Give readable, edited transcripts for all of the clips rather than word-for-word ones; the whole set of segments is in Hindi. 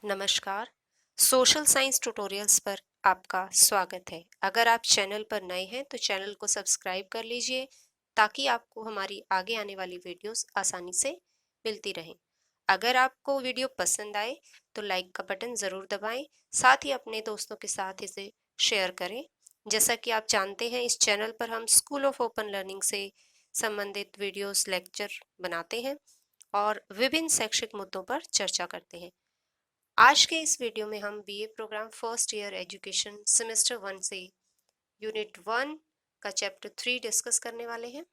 नमस्कार। सोशल साइंस ट्यूटोरियल्स पर आपका स्वागत है। अगर आप चैनल पर नए हैं तो चैनल को सब्सक्राइब कर लीजिए ताकि आपको हमारी आगे आने वाली वीडियोस आसानी से मिलती रहें। अगर आपको वीडियो पसंद आए तो लाइक का बटन ज़रूर दबाएं, साथ ही अपने दोस्तों के साथ इसे शेयर करें। जैसा कि आप जानते हैं, इस चैनल पर हम स्कूल ऑफ ओपन लर्निंग से संबंधित वीडियोस, लेक्चर बनाते हैं और विभिन्न शैक्षिक मुद्दों पर चर्चा करते हैं। आज के इस वीडियो में हम BA program first year education semester 1 से यूनिट 1 का चैप्टर 3 डिस्कस करने वाले हैं।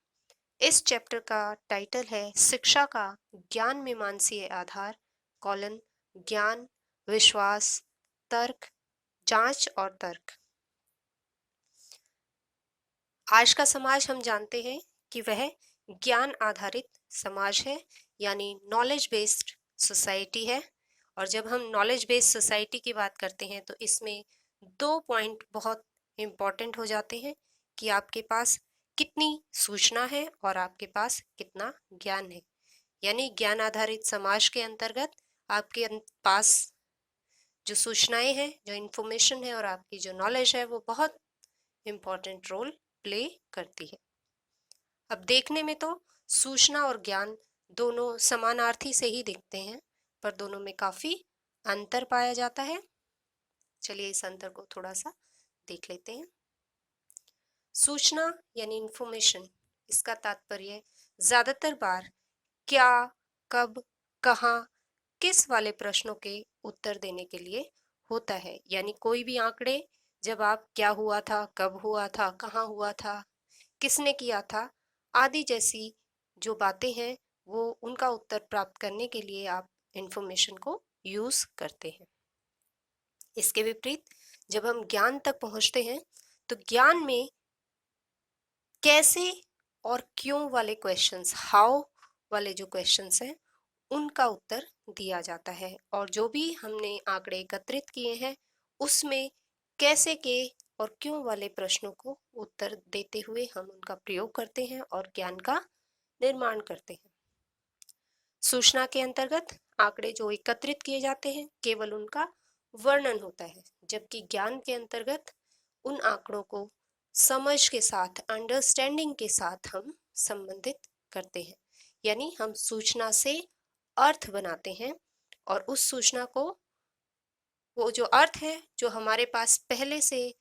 इस चैप्टर का टाइटल है शिक्षा का ज्ञान मीमांसीय आधार कॉलन ज्ञान, विश्वास, तर्क, जांच और तर्क। आज का समाज हम जानते हैं कि वह ज्ञान आधारित समाज है, यानी नॉलेज बेस्ड सोसाइटी है। और जब हम नॉलेज बेस्ड सोसाइटी की बात करते हैं तो इसमें दो पॉइंट बहुत इम्पॉर्टेंट हो जाते हैं कि आपके पास कितनी सूचना है और आपके पास कितना ज्ञान है। यानी ज्ञान आधारित समाज के अंतर्गत आपके पास जो सूचनाएं हैं, जो इंफॉर्मेशन है और आपकी जो नॉलेज है वो बहुत इम्पॉर्टेंट रोल प्ले करती है। अब देखने में तो सूचना और ज्ञान दोनों समानार्थी से ही दिखते हैं, पर दोनों में काफी अंतर पाया जाता है। चलिए इस अंतर को थोड़ा सा देख लेते हैं। सूचना यानी इंफॉर्मेशन, इसका तात्पर्य ज्यादातर बार क्या, कब, कहाँ, किस वाले प्रश्नों के उत्तर देने के लिए होता है। यानी कोई भी आंकड़े, जब आप क्या हुआ था, कब हुआ था, कहाँ हुआ था, किसने किया था आदि जैसी जो बातें हैं, वो उनका उत्तर प्राप्त करने के लिए आप इंफॉर्मेशन को यूज करते हैं। इसके विपरीत जब हम ज्ञान तक पहुंचते हैं तो ज्ञान में कैसे और क्यों वाले क्वेश्चंस, हाउ वाले जो क्वेश्चंस हैं, उनका उत्तर दिया जाता है। और जो भी हमने आंकड़े एकत्रित किए हैं उसमें कैसे के और क्यों वाले प्रश्नों को उत्तर देते हुए हम उनका प्रयोग करते हैं और ज्ञान का निर्माण करते हैं। सूचना के अंतर्गत आंकड़े जो एकत्रित किए जाते हैं केवल उनका वर्णन होता है, जबकि ज्ञान के अंतर्गत उन आंकड़ों को समझ के साथ, अंडरस्टैंडिंग के साथ हम संबंधित करते हैं। यानी हम सूचना से अर्थ बनाते हैं और उस सूचना को, वो जो अर्थ है जो हमारे पास पहले से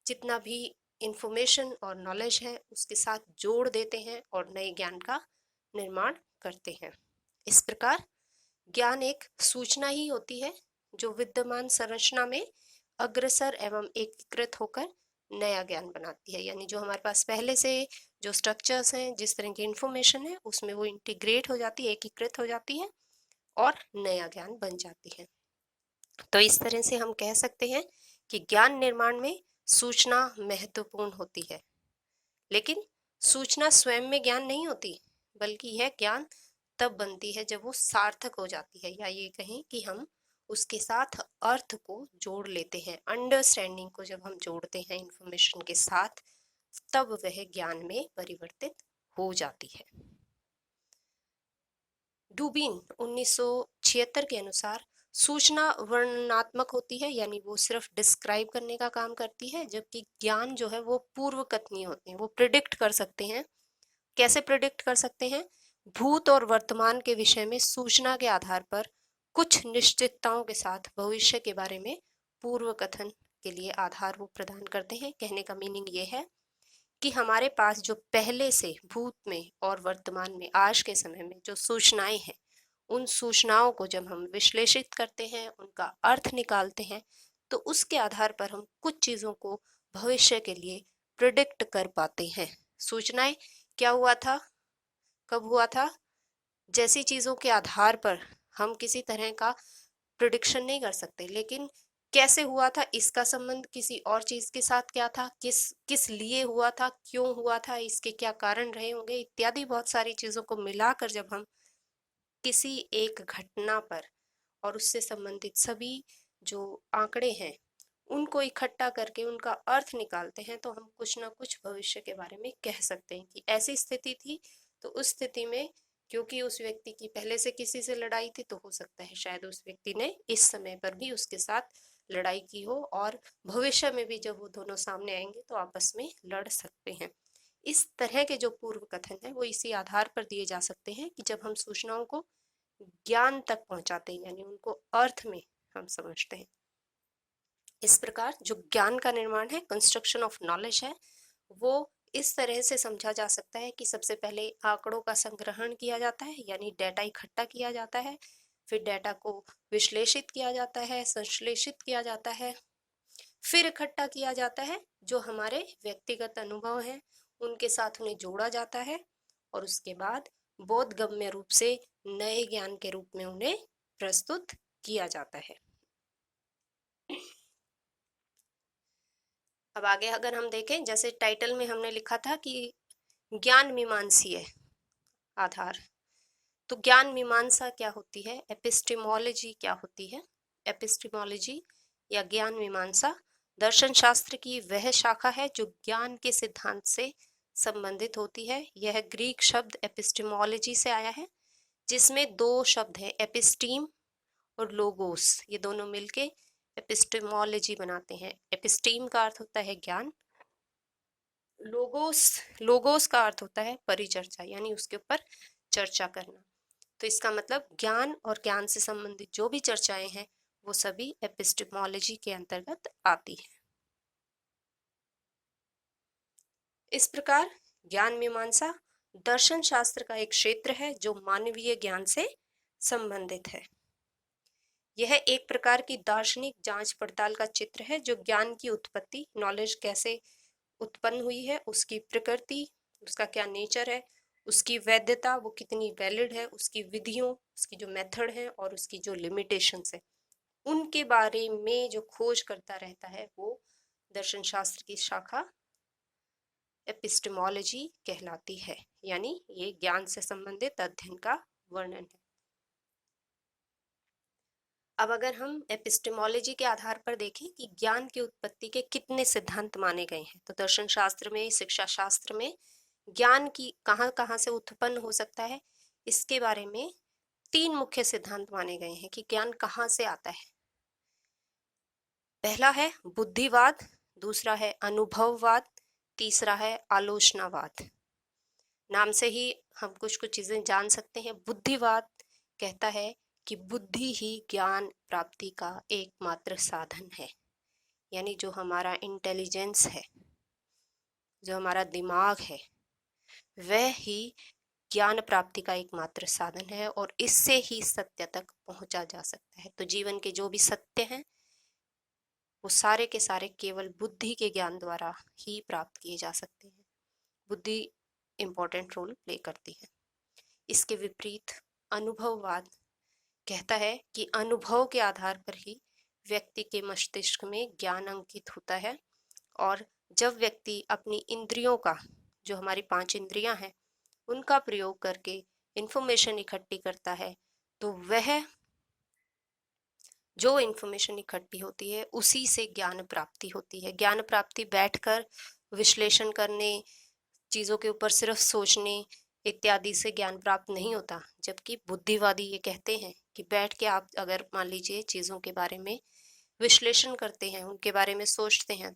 जितना भी इंफॉर्मेशन और नॉलेज है उसके साथ जोड़ देते हैं और नए ज्ञान का निर्माण करते हैं। इस प्रकार ज्ञान एक सूचना ही होती है जो विद्यमान संरचना में अग्रसर एवं एकीकृत होकर नया ज्ञान बनाती है। यानी जो हमारे पास पहले से जो स्ट्रक्चर्स हैं, जिस तरह की इंफॉर्मेशन है, उसमें वो इंटीग्रेट हो जाती है, एकीकृत हो जाती है और नया ज्ञान बन जाती है। तो इस तरह से हम कह सकते हैं कि ज्ञान निर्माण में सूचना महत्वपूर्ण होती है। लेकिन सूचना स्वयं में ज्ञान नहीं होती, बल्कि यह ज्ञान तब बनती है जब वो सार्थक हो जाती है, या ये कहें कि हम उसके साथ अर्थ को जोड़ लेते हैं। अंडरस्टैंडिंग को जब हम जोड़ते हैं इंफॉर्मेशन के साथ, तब वह ज्ञान में परिवर्तित हो जाती है। डुबीन 1976 के अनुसार सूचना वर्णनात्मक होती है, यानी वो सिर्फ डिस्क्राइब करने का काम करती है, जबकि ज्ञान जो है वो पूर्वकथनीय होते हैं, वो प्रिडिक्ट कर सकते हैं। कैसे प्रिडिक्ट कर सकते हैं? भूत और वर्तमान के विषय में सूचना के आधार पर कुछ निश्चितताओं के साथ भविष्य के बारे में पूर्व कथन के लिए आधार वो प्रदान करते हैं। कहने का मीनिंग ये है कि हमारे पास जो पहले से भूत में और वर्तमान में, आज के समय में जो सूचनाएं हैं, उन सूचनाओं को जब हम विश्लेषित करते हैं, उनका अर्थ निकालते हैं, तो उसके आधार पर हम कुछ चीजों को भविष्य के लिए प्रिडिक्ट कर पाते हैं। सूचनाएं क्या हुआ था, कब हुआ था, जैसी चीजों के आधार पर हम किसी तरह का प्रिडिक्शन नहीं कर सकते, लेकिन कैसे हुआ था, इसका संबंध किसी और चीज के साथ क्या था, किस किस लिए हुआ था, क्यों हुआ था, इसके क्या कारण रहे होंगे, इत्यादि बहुत सारी चीजों को मिलाकर जब हम किसी एक घटना पर और उससे संबंधित सभी जो आंकड़े हैं उनको इकट्ठा करके उनका अर्थ निकालते हैं, तो हम कुछ ना कुछ भविष्य के बारे में कह सकते हैं कि ऐसी स्थिति थी, तो उस स्थिति में क्योंकि उस व्यक्ति की पहले से किसी से लड़ाई थी, तो हो सकता है शायद उस व्यक्ति ने इस समय पर भी उसके साथ लड़ाई की हो, और भविष्य में भी जब वो दोनों सामने आएंगे तो आपस में लड़ सकते हैं। इस तरह के जो पूर्व कथन है वो इसी आधार पर दिए जा सकते हैं कि जब हम सूचनाओं को ज्ञान तक पहुंचाते हैं, यानी उनको अर्थ में हम समझते हैं। इस प्रकार जो ज्ञान का निर्माण है, कंस्ट्रक्शन ऑफ नॉलेज है, वो इस तरह से समझा जा सकता है कि सबसे पहले आंकड़ों का संग्रहण किया जाता है, यानी डेटा इकट्ठा किया जाता है, फिर डेटा को विश्लेषित किया जाता है, संश्लेषित किया जाता है, फिर इकट्ठा किया जाता है जो हमारे व्यक्तिगत अनुभव हैं उनके साथ उन्हें जोड़ा जाता है, और उसके बाद बोधगम्य रूप से नए ज्ञान के रूप में उन्हें प्रस्तुत किया जाता है। अब आगे अगर हम देखें, जैसे टाइटल में हमने लिखा था कि ज्ञान मीमांसीय आधार, तो ज्ञान मीमांसा क्या होती है, एपिस्टेमोलॉजी क्या होती है। एपिस्टेमोलॉजी या ज्ञान मीमांसा दर्शन शास्त्र की वह शाखा है जो ज्ञान के सिद्धांत से संबंधित होती है। यह ग्रीक शब्द एपिस्टेमोलॉजी से आया है, जिसमें दो शब्द हैं, एपिस्टीम और लोगोस, ये दोनों मिलके एपिस्टेमोलॉजी बनाते हैं। एपिस्टीम का अर्थ होता है ज्ञान, लोगोस लोगोस का अर्थ होता है परिचर्चा, यानी उसके ऊपर चर्चा करना। तो इसका मतलब ज्ञान और ज्ञान से संबंधित जो भी चर्चाएं हैं वो सभी एपिस्टेमोलॉजी के अंतर्गत आती है। इस प्रकार ज्ञान मीमांसा दर्शन शास्त्र का एक क्षेत्र है जो मानवीय ज्ञान से संबंधित है। यह एक प्रकार की दार्शनिक जांच पड़ताल का चित्र है जो ज्ञान की उत्पत्ति, नॉलेज कैसे उत्पन्न हुई है, उसकी प्रकृति, उसका क्या नेचर है, उसकी वैधता, वो कितनी वैलिड है, उसकी विधियों, उसकी जो मेथड है और उसकी जो लिमिटेशंस है, उनके बारे में जो खोज करता रहता है वो दर्शन शास्त्र की शाखा एपिस्टेमोलॉजी कहलाती है। यानी ये ज्ञान से संबंधित अध्ययन का वर्णन है। अब अगर हम एपिस्टेमोलॉजी के आधार पर देखें कि ज्ञान की उत्पत्ति के कितने सिद्धांत माने गए हैं, तो दर्शन शास्त्र में, शिक्षा शास्त्र में ज्ञान की कहाँ कहाँ से उत्पन्न हो सकता है, इसके बारे में तीन मुख्य सिद्धांत माने गए हैं कि ज्ञान कहाँ से आता है। पहला है बुद्धिवाद, दूसरा है अनुभववाद, तीसरा है आलोचनावाद। नाम से ही हम कुछ कुछ चीजें जान सकते हैं। बुद्धिवाद कहता है कि बुद्धि ही ज्ञान प्राप्ति का एकमात्र साधन है, यानी जो हमारा इंटेलिजेंस है, जो हमारा दिमाग है, वह ही ज्ञान प्राप्ति का एकमात्र साधन है और इससे ही सत्य तक पहुंचा जा सकता है। तो जीवन के जो भी सत्य हैं वो सारे के सारे केवल बुद्धि के ज्ञान द्वारा ही प्राप्त किए जा सकते हैं। बुद्धि इम्पोर्टेंट रोल प्ले करती है। इसके विपरीत अनुभववाद कहता है कि अनुभव के आधार पर ही व्यक्ति के मस्तिष्क में ज्ञान अंकित होता है, और जब व्यक्ति अपनी इंद्रियों का, जो हमारी 5 इंद्रियां हैं, उनका प्रयोग करके इंफॉर्मेशन इकट्ठी करता है, तो वह जो इंफॉर्मेशन इकट्ठी होती है उसी से ज्ञान प्राप्ति होती है। ज्ञान प्राप्ति बैठकर विश्लेषण करने, चीज़ों के ऊपर सिर्फ सोचने इत्यादि से ज्ञान प्राप्त नहीं होता, जबकि बुद्धिवादी ये कहते हैं कि बैठ के आप अगर मान लीजिए चीज़ों के बारे में विश्लेषण करते हैं, उनके बारे में सोचते हैं,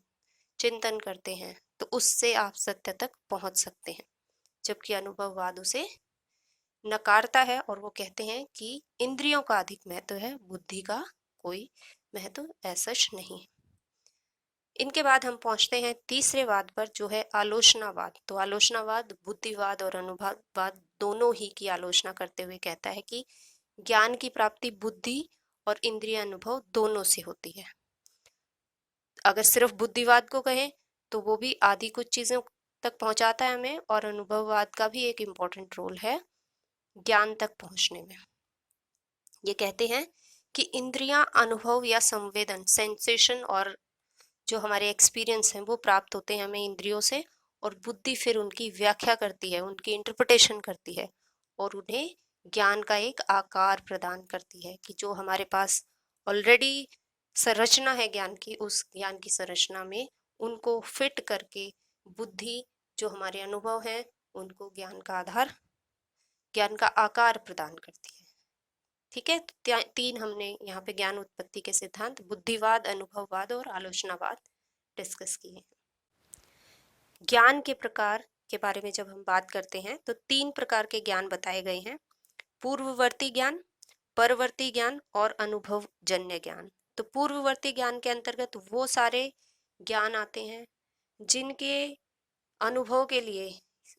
चिंतन करते हैं, तो उससे आप सत्य तक पहुंच सकते हैं। जबकि अनुभववाद उसे नकारता है और वो कहते हैं कि इंद्रियों का अधिक महत्व है, बुद्धि का कोई महत्व ऐसा नहीं है। इनके बाद हम पहुंचते हैं तीसरे वाद पर, जो है आलोचनावाद। तो आलोचनावाद बुद्धिवाद और अनुभववाद दोनों ही की आलोचना करते हुए कहता है कि ज्ञान की प्राप्ति बुद्धि और इंद्रिय अनुभव दोनों से होती है। अगर सिर्फ बुद्धिवाद को कहें तो वो भी आधी कुछ चीजों तक पहुंचाता है हमें, और अनुभववाद का भी एक इम्पोर्टेंट रोल है ज्ञान तक पहुंचने में। ये कहते हैं कि इंद्रियां अनुभव या संवेदन, सेंसेशन और जो हमारे एक्सपीरियंस हैं वो प्राप्त होते हैं हमें इंद्रियों से, और बुद्धि फिर उनकी व्याख्या करती है, उनकी इंटरप्रिटेशन करती है और उन्हें ज्ञान का एक आकार प्रदान करती है कि जो हमारे पास ऑलरेडी संरचना है ज्ञान की, उस ज्ञान की संरचना में उनको फिट करके बुद्धि, जो हमारे अनुभव हैं, उनको ज्ञान का आधार ज्ञान का आकार प्रदान करती है। ठीक है, तो तीन हमने यहाँ पे ज्ञान उत्पत्ति के सिद्धांत बुद्धिवाद, अनुभववाद और आलोचनावाद डिस्कस किए हैं। ज्ञान के प्रकार के बारे में जब हम बात करते हैं तो तीन प्रकार के ज्ञान बताए गए हैं: पूर्ववर्ती ज्ञान, परवर्ती ज्ञान और अनुभवजन्य ज्ञान। तो पूर्ववर्ती ज्ञान के अंतर्गत वो सारे ज्ञान आते हैं जिनके अनुभव के लिए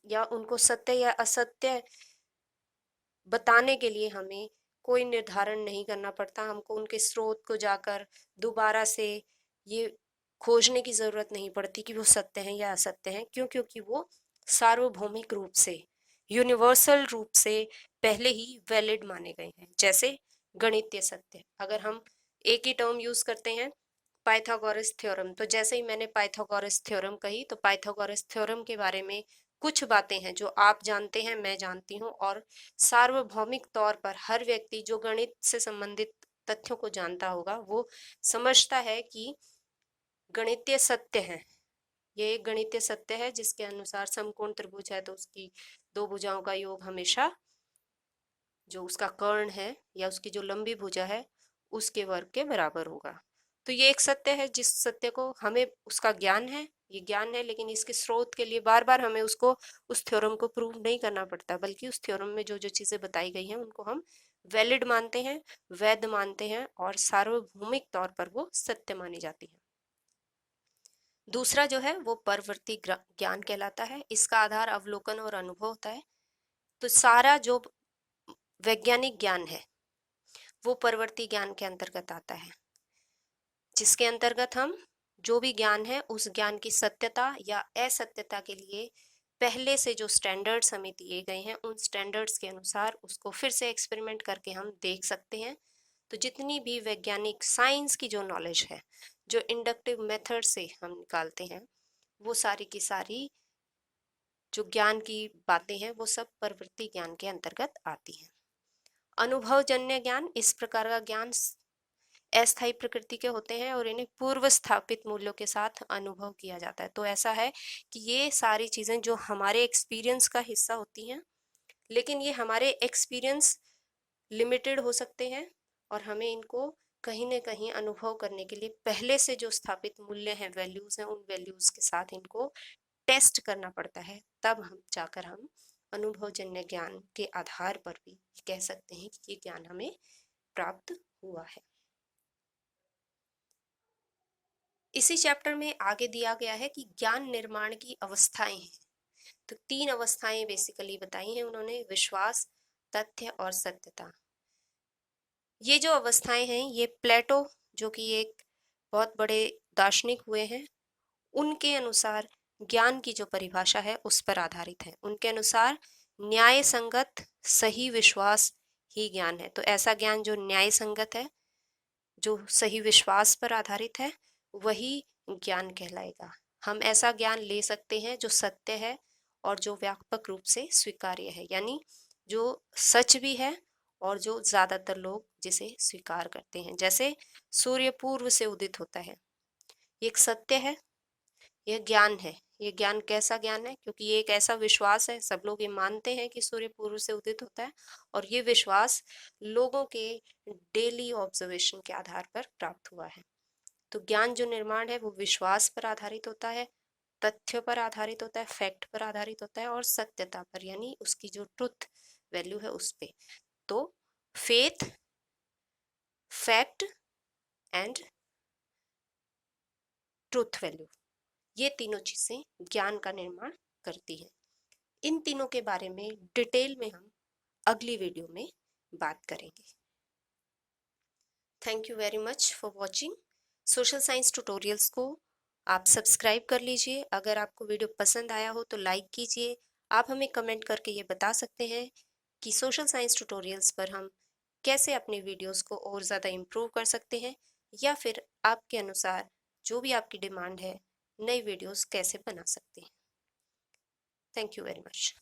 या उनको सत्य या असत्य बताने के लिए हमें कोई निर्धारण नहीं करना पड़ता, हमको उनके स्रोत को जाकर दोबारा से ये खोजने की जरूरत नहीं पड़ती कि वो सत्य हैं या असत्य हैं। क्यों? क्योंकि वो सार्वभौमिक रूप से, यूनिवर्सल रूप से पहले ही वैलिड माने गए हैं। जैसे गणितीय सत्य, अगर हम एक ही टर्म यूज करते हैं पाइथागोरस थ्योरम, तो जैसे ही मैंने पाइथागोरस थ्योरम कही तो पाइथागोरस थ्योरम के बारे में कुछ बातें हैं जो आप जानते हैं, मैं जानती हूँ, और सार्वभौमिक तौर पर हर व्यक्ति जो गणित से संबंधित तथ्यों को जानता होगा वो समझता है कि गणितीय सत्य है। ये एक गणितीय सत्य है जिसके अनुसार समकोण त्रिभुज है तो उसकी दो भुजाओं का योग हमेशा जो उसका कर्ण है या उसकी जो लंबी भुजा है उसके वर्ग के बराबर होगा। तो ये एक सत्य है जिस सत्य को हमें उसका ज्ञान है, ये ज्ञान है, लेकिन इसके स्रोत के लिए बार बार हमें उसको उस थ्योरम को प्रूव नहीं करना पड़ता, बल्कि उस थ्योरम में जो जो चीजें बताई गई हैं उनको हम वैलिड मानते हैं, वैध मानते हैं और सार्वभौमिक तौर पर वो सत्य मानी जाती है। दूसरा जो है वो परवर्ती ज्ञान कहलाता है। इसका आधार अवलोकन और अनुभव होता है। तो सारा जो वैज्ञानिक ज्ञान है वो परवर्ती ज्ञान के अंतर्गत आता है, जिसके अंतर्गत हम जो भी ज्ञान है उस ज्ञान की सत्यता या असत्यता के लिए पहले से जो स्टैंडर्ड्स हमें दिए गए हैं उन स्टैंडर्ड्स के अनुसार उसको फिर से एक्सपेरिमेंट करके हम देख सकते हैं। तो जितनी भी वैज्ञानिक साइंस की जो नॉलेज है, जो इंडक्टिव मेथड से हम निकालते हैं, वो सारी की सारी जो ज्ञान की बातें हैं वो सब परवर्ती ज्ञान के अंतर्गत आती हैं। अनुभवजन्य ज्ञान, इस प्रकार का ज्ञान अस्थायी प्रकृति के होते हैं और इन्हें पूर्व स्थापित मूल्यों के साथ अनुभव किया जाता है। तो ऐसा है कि ये सारी चीजें जो हमारे एक्सपीरियंस का हिस्सा होती हैं, लेकिन ये हमारे एक्सपीरियंस लिमिटेड हो सकते हैं और हमें इनको कहीं ना कहीं अनुभव करने के लिए पहले से जो स्थापित मूल्य हैं, वैल्यूज हैं, उन वैल्यूज के साथ इनको टेस्ट करना पड़ता है। तब हम जाकर हम अनुभवजन्य ज्ञान के आधार पर भी कह सकते हैं कि ये ज्ञान हमें प्राप्त हुआ है। इसी चैप्टर में आगे दिया गया है कि ज्ञान निर्माण की अवस्थाएं हैं। तो तीन अवस्थाएं बेसिकली बताई हैं उन्होंने: विश्वास, तथ्य और सत्यता। ये जो अवस्थाएं हैं ये प्लेटो, जो कि एक बहुत बड़े दार्शनिक हुए हैं, उनके अनुसार ज्ञान की जो परिभाषा है उस पर आधारित है। उनके अनुसार न्याय संगत सही विश्वास ही ज्ञान है। तो ऐसा ज्ञान जो न्याय संगत है, जो सही विश्वास पर आधारित है, वही ज्ञान कहलाएगा। हम ऐसा ज्ञान ले सकते हैं जो सत्य है और जो व्यापक रूप से स्वीकार्य है, यानी जो सच भी है और जो ज्यादातर लोग जिसे स्वीकार करते हैं। जैसे सूर्य पूर्व से उदित होता है, ये एक सत्य है, यह ज्ञान है। ये ज्ञान कैसा ज्ञान है? क्योंकि ये एक ऐसा विश्वास है, सब लोग ये मानते हैं कि सूर्य पूर्व से उदित होता है, और ये विश्वास लोगों के डेली ऑब्जर्वेशन के आधार पर प्राप्त हुआ है। तो ज्ञान जो निर्माण है वो विश्वास पर आधारित होता है, तथ्य पर आधारित होता है, फैक्ट पर आधारित होता है और सत्यता पर, यानी उसकी जो ट्रुथ वैल्यू है उस पे। तो faith, fact and truth value, ये तीनों चीजें ज्ञान का निर्माण करती हैं। इन तीनों के बारे में डिटेल में हम अगली वीडियो में बात करेंगे। Thank you very much for watching. Social science tutorials को आप सब्सक्राइब कर लीजिए। अगर आपको वीडियो पसंद आया हो तो लाइक कीजिए। आप हमें कमेंट करके ये बता सकते हैं कि सोशल साइंस ट्यूटोरियल्स पर हम कैसे अपने वीडियोस को और ज़्यादा इम्प्रूव कर सकते हैं, या फिर आपके अनुसार जो भी आपकी डिमांड है नई वीडियोस कैसे बना सकते हैं। Thank you very much.